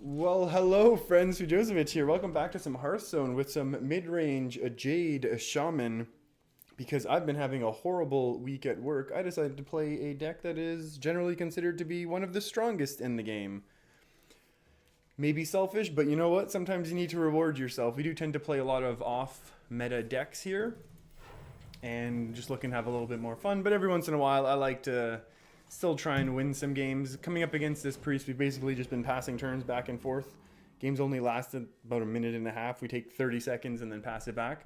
Well, hello, friends. Fujosevic here. Welcome back to some Hearthstone with some Midrange Jade Shaman. Because I've been having a horrible week at work, I decided to play a deck that is generally considered to be one of the strongest in the game. Maybe selfish, but you know what? Sometimes you need to reward yourself. We do tend to play a lot of off-meta decks here. And just looking to have a little bit more fun. But every once in a while, I like to still try and win some games. Coming up against this priest, we've basically just been passing turns back and forth. Games only lasted about a minute and a half. We take 30 seconds and then pass it back.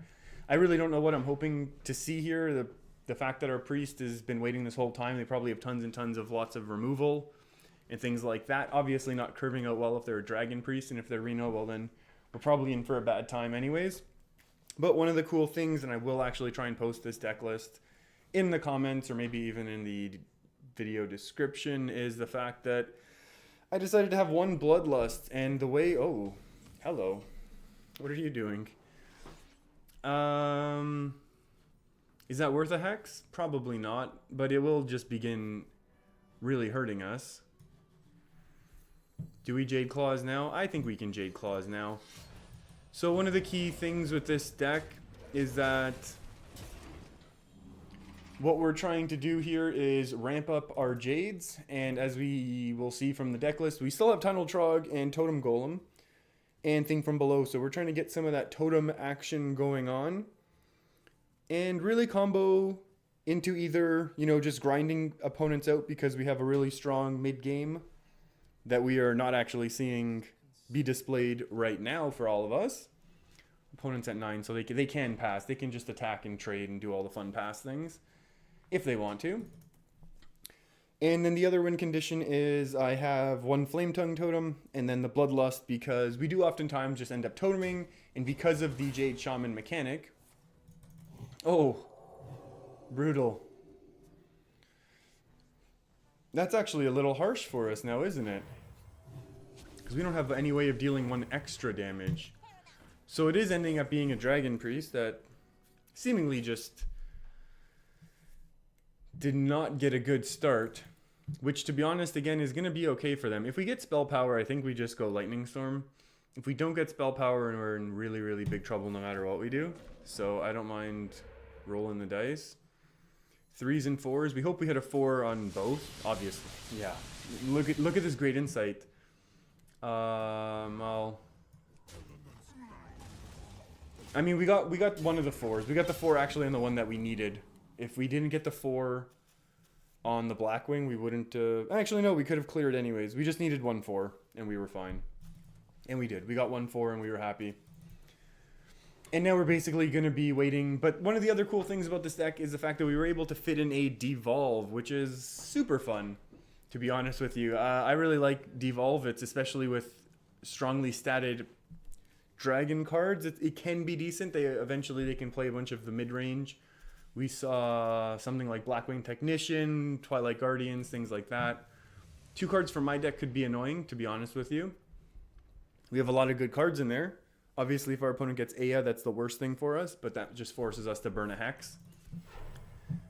I really don't know what I'm hoping to see here. The fact that our priest has been waiting this whole time, they probably have tons and tons of lots of removal and things like that. Obviously not curving out well if they're a dragon priest, and if they're Reno, well then we're probably in for a bad time anyways. But one of the cool things, and I will actually try and post this deck list in the comments or maybe even in the video description, is the fact that I decided to have one Bloodlust, and the way... Oh, hello. What are you doing? Is that worth a hex? Probably not, but it will just begin really hurting us. Do we Jade Claws now? I think we can Jade Claws now. So one of the key things with this deck is that what we're trying to do here is ramp up our Jades, and as we will see from the deck list, we still have Tunnel Trog and Totem Golem and Thing from Below, so we're trying to get some of that totem action going on and really combo into either, you know, just grinding opponents out because we have a really strong mid game that we are not actually seeing be displayed right now for all of us. Opponents at 9, so they can pass. They can just attack and trade and do all the fun pass things if they want to. And then the other win condition is I have one Flame Tongue totem and then the Bloodlust, because we do oftentimes just end up toteming, and because of the Jade Shaman mechanic. Oh, brutal. That's actually a little harsh for us now, isn't it? Because we don't have any way of dealing one extra damage. So it is ending up being a Dragon Priest that seemingly just did not get a good start, which, to be honest, again, is going to be okay for them. If we get Spell Power, I think we just go Lightning Storm. If we don't get Spell Power, and we're in really, really big trouble no matter what we do. So I don't mind rolling the dice. 3s and 4s. We hope we hit a 4 on both, obviously. Yeah. Look at this great insight. I mean, we got one of the 4s. We got the 4 actually on the one that we needed. If we didn't get the 4 on the Blackwing, we wouldn't... actually, no, we could have cleared anyways. We just needed 1 4, and we were fine. And we did. We got 1 4, and we were happy. And now we're basically going to be waiting. But one of the other cool things about this deck is the fact that we were able to fit in a Devolve, which is super fun, to be honest with you. I really like Devolve. It's especially with strongly statted dragon cards. It can be decent. Eventually they can play a bunch of the mid-range. We saw something like Blackwing Technician, Twilight Guardians, things like that. 2 cards from my deck could be annoying, to be honest with you. We have a lot of good cards in there. Obviously, if our opponent gets Aya, that's the worst thing for us, but that just forces us to burn a Hex.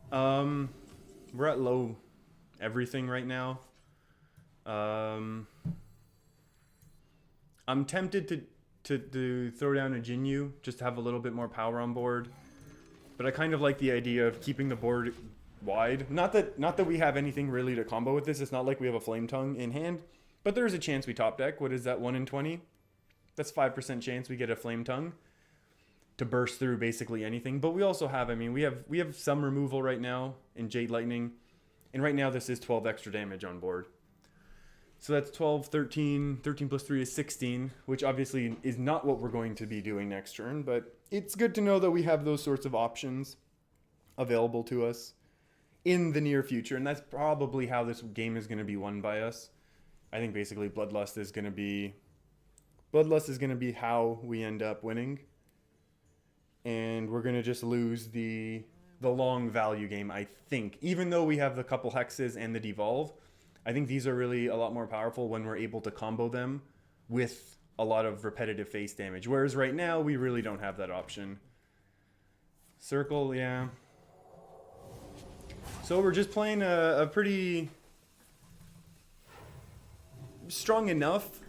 We're at low everything right now. I'm tempted to throw down a Jinyu, just to have a little bit more power on board. But I kind of like the idea of keeping the board wide. Not that we have anything really to combo with this. It's not like we have a Flame Tongue in hand. But there's a chance we top deck. What is that, 1 in 20? That's 5% chance we get a Flame Tongue to burst through basically anything. But we also have, I mean, we have some removal right now in Jade Lightning. And right now this is 12 extra damage on board. So that's 12, 13, 13 plus 3 is 16, which obviously is not what we're going to be doing next turn, but it's good to know that we have those sorts of options available to us in the near future, and that's probably how this game is going to be won by us. I think basically Bloodlust is going to be how we end up winning, and we're going to just lose the long value game, I think. Even though we have the couple hexes and the Devolve, I think these are really a lot more powerful when we're able to combo them with a lot of repetitive face damage. Whereas right now, we really don't have that option. Circle, yeah. So we're just playing a pretty strong enough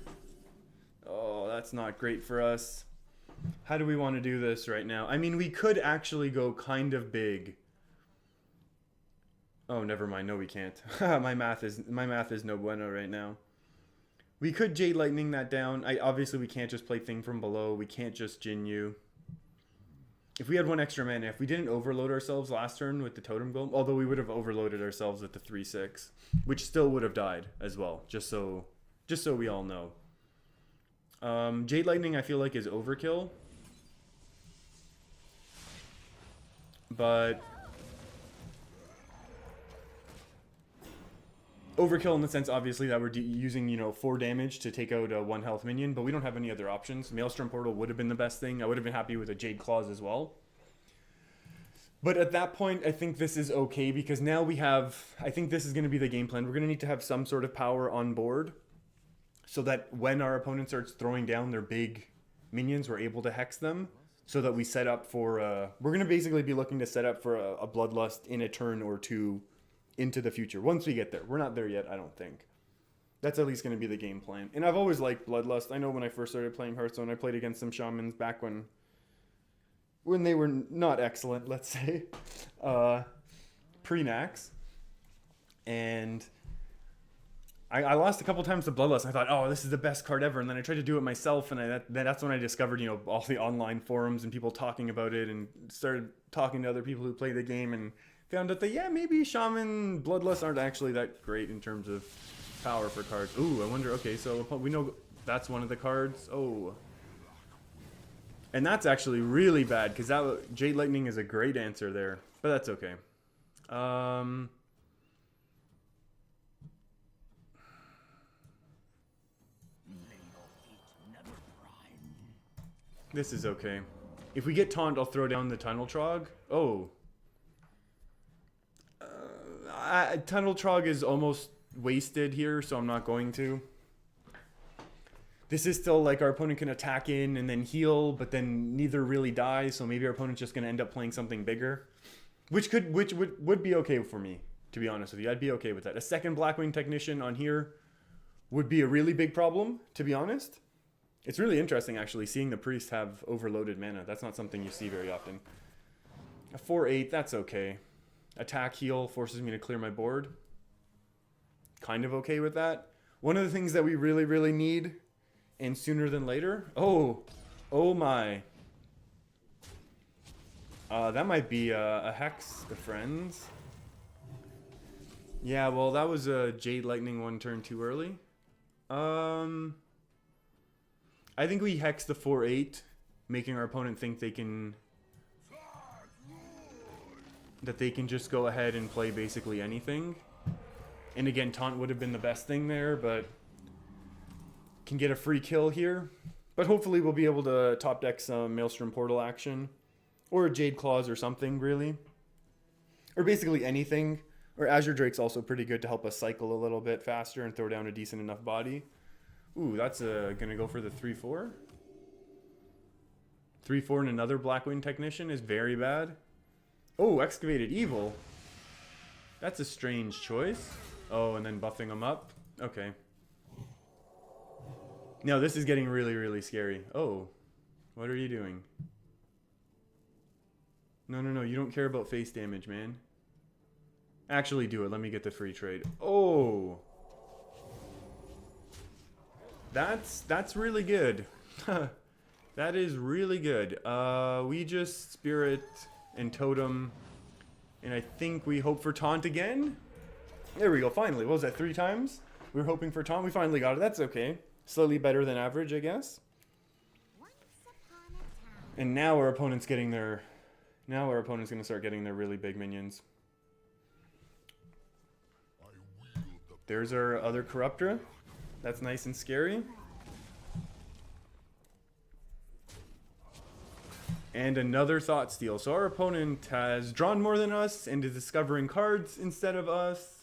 That's not great for us. How do we want to do this right now? I mean, we could actually go kind of big. Oh, never mind. No, we can't. my math is no bueno right now. We could Jade Lightning that down. Obviously we can't just play Thing from Below. We can't just Jinyu. If we had one extra mana, if we didn't overload ourselves last turn with the Totem Golem, although we would have overloaded ourselves with the 3/6, which still would have died as well. Just so we all know. Jade Lightning I feel like is overkill, but overkill in the sense, obviously, that we're using, 4 damage to take out a 1 health minion, but we don't have any other options. Maelstrom Portal would have been the best thing. I would have been happy with a Jade Claws as well. But at that point, I think this is okay, because now we have... I think this is going to be the game plan. We're going to need to have some sort of power on board, so that when our opponent starts throwing down their big minions, we're able to hex them, so that we set up for... we're going to basically be looking to set up for a Bloodlust in a turn or two into the future, once we get there. We're not there yet, I don't think. That's at least going to be the game plan. And I've always liked Bloodlust. I know when I first started playing Hearthstone, I played against some shamans back when they were not excellent, let's say, pre-Nax. And I lost a couple times to Bloodlust. I thought, oh, this is the best card ever. And then I tried to do it myself, and that's when I discovered, all the online forums and people talking about it, and started talking to other people who play the game, and found out that, yeah, maybe Shaman Bloodlust aren't actually that great in terms of power for cards. Ooh, I wonder, okay, so we know that's one of the cards. Oh. And that's actually really bad, because that Jade Lightning is a great answer there. But that's okay. This is okay. If we get Taunt, I'll throw down the Tunnel Trog. Oh. Tunnel Trog is almost wasted here, so I'm not going to. This is still like our opponent can attack in and then heal, but then neither really dies, so maybe our opponent's just going to end up playing something bigger. Which would be okay for me, to be honest with you. I'd be okay with that. A second Blackwing Technician on here would be a really big problem, to be honest. It's really interesting, actually, seeing the Priest have overloaded mana. That's not something you see very often. A 4/8, that's okay. Attack, heal, forces me to clear my board. Kind of okay with that. One of the things that we really, really need, and sooner than later... Oh my. That might be a Hex, the friends. Yeah, well, that was a Jade Lightning one turn too early. I think we Hex the 4/8, making our opponent think they can... that they can just go ahead and play basically anything. And again, Taunt would have been the best thing there, but can get a free kill here. But hopefully we'll be able to top deck some Maelstrom Portal action, or a Jade Claws or something, really. Or basically anything. Or Azure Drake's also pretty good to help us cycle a little bit faster and throw down a decent enough body. Ooh, that's gonna go for the 3/4. 3/4 and another Blackwing Technician is very bad. Oh, Excavated Evil. That's a strange choice. Oh, and then buffing them up. Okay. Now this is getting really, really scary. Oh, what are you doing? No, you don't care about face damage, man. Actually do it. Let me get the free trade. Oh. That's really good. That is really good. We just Spirit and Totem, and I think we hope for Taunt again. There we go, finally. What was that, 3 times? We were hoping for Taunt. We finally got it. That's okay. Slightly better than average, I guess. And now our opponent's getting their... Now our opponent's going to start getting their really big minions. There's our other Corruptor. That's nice and scary. And another Thought Steal. So our opponent has drawn more than us and is discovering cards instead of us.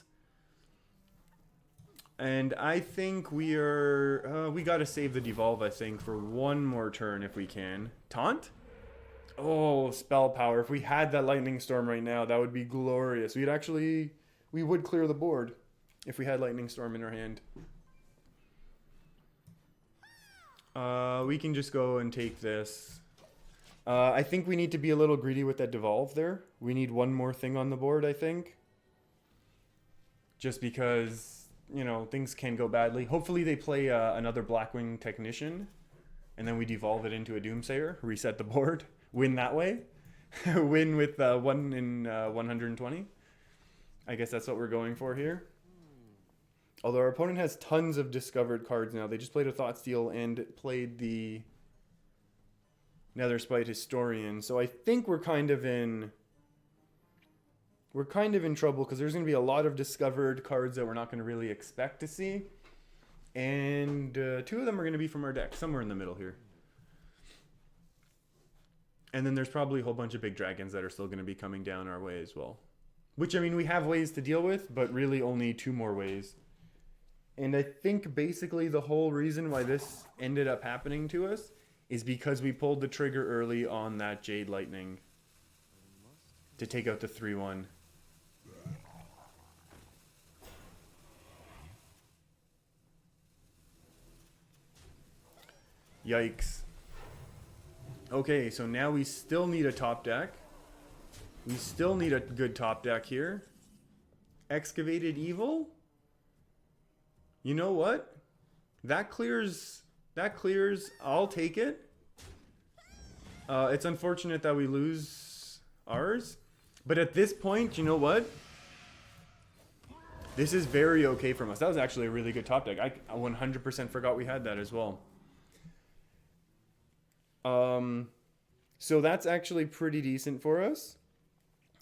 And I think we are... we got to save the Devolve, I think, for one more turn if we can. Taunt? Oh, Spell Power. If we had that Lightning Storm right now, that would be glorious. We'd actually... We would clear the board if we had Lightning Storm in our hand. We can just go and take this. I think we need to be a little greedy with that devolve there. We need one more thing on the board, I think. Just because, you know, things can go badly. Hopefully they play another Blackwing Technician. And then we devolve it into a Doomsayer. Reset the board. Win that way. Win with 1 in 120. I guess that's what we're going for here. Although our opponent has tons of discovered cards now. They just played a Thoughtsteel and played the Netherspite Historian. So I think we're kind of in trouble because there's going to be a lot of discovered cards that we're not going to really expect to see. And 2 of them are going to be from our deck, somewhere in the middle here. And then there's probably a whole bunch of big dragons that are still going to be coming down our way as well. Which, I mean, we have ways to deal with, but really only 2 more ways. And I think basically the whole reason why this ended up happening to us is because we pulled the trigger early on that Jade Lightning to take out the 3-1. Yikes. Okay, so now we still need a top deck. We still need a good top deck here. Excavated Evil? You know what? That clears. I'll take it. It's unfortunate that we lose ours. But at this point, you know what? This is very okay from us. That was actually a really good top deck. I 100% forgot we had that as well. So that's actually pretty decent for us.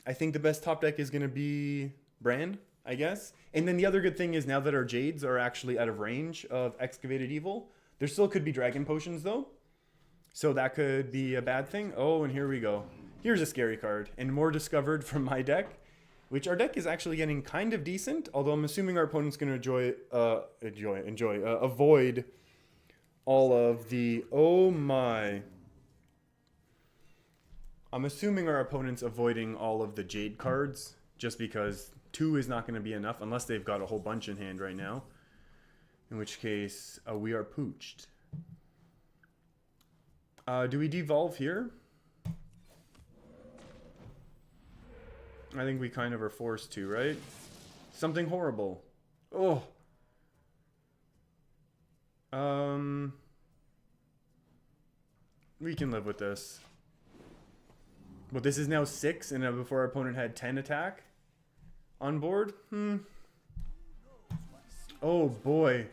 I think the best top deck is going to be Bran, I guess. And then the other good thing is now that our Jades are actually out of range of Excavated Evil, there still could be Dragon Potions though. So that could be a bad thing. Oh, and here we go. Here's a scary card. And more discovered from my deck, which our deck is actually getting kind of decent. Although I'm assuming our opponent's going to avoid all of the... Oh my... I'm assuming our opponent's avoiding all of the Jade cards, just because 2 is not going to be enough, unless they've got a whole bunch in hand right now. In which case, we are pooched. Do we devolve here? I think we kind of are forced to, right? Something horrible. Oh. We can live with this. But this is now 6, and before our opponent had 10 attack on board. Oh boy.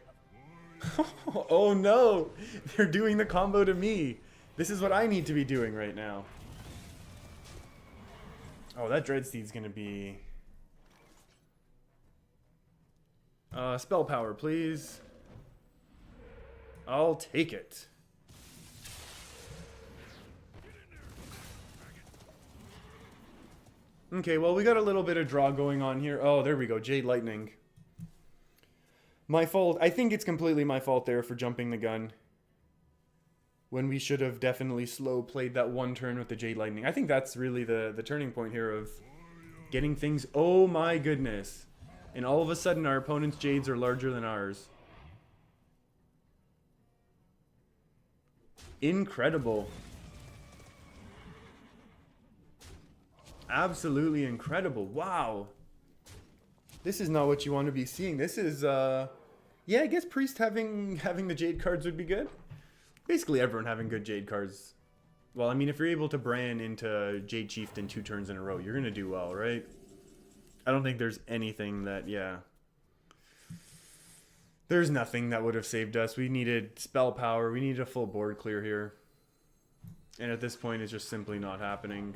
Oh no! They're doing the combo to me. This is what I need to be doing right now. Oh, that Dreadsteed's gonna be... spell power, please. I'll take it. Okay, well, we got a little bit of draw going on here. Oh, there we go. Jade Lightning. My fault. I think it's completely my fault there for jumping the gun. When we should have definitely slow played that one turn with the Jade Lightning. I think that's really the turning point here of getting things... Oh my goodness. And all of a sudden our opponent's Jades are larger than ours. Incredible. Absolutely incredible. Wow. This is not what you want to be seeing. This is, yeah, I guess Priest having the Jade cards would be good. Basically everyone having good Jade cards. Well, I mean, if you're able to Bran into Jade Chieftain 2 turns in a row, you're going to do well, right? I don't think there's anything that, yeah. There's nothing that would have saved us. We needed spell power. We needed a full board clear here. And at this point, it's just simply not happening.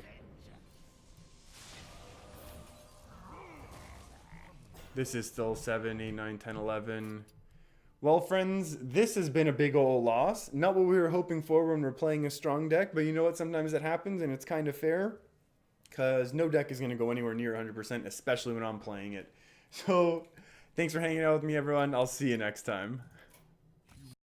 This is still 7, 8, 9, 10, 11. Well, friends, this has been a big old loss. Not what we were hoping for when we're playing a strong deck, but you know what? Sometimes that happens, and it's kind of fair. Because no deck is going to go anywhere near 100%, especially when I'm playing it. So, thanks for hanging out with me, everyone. I'll see you next time.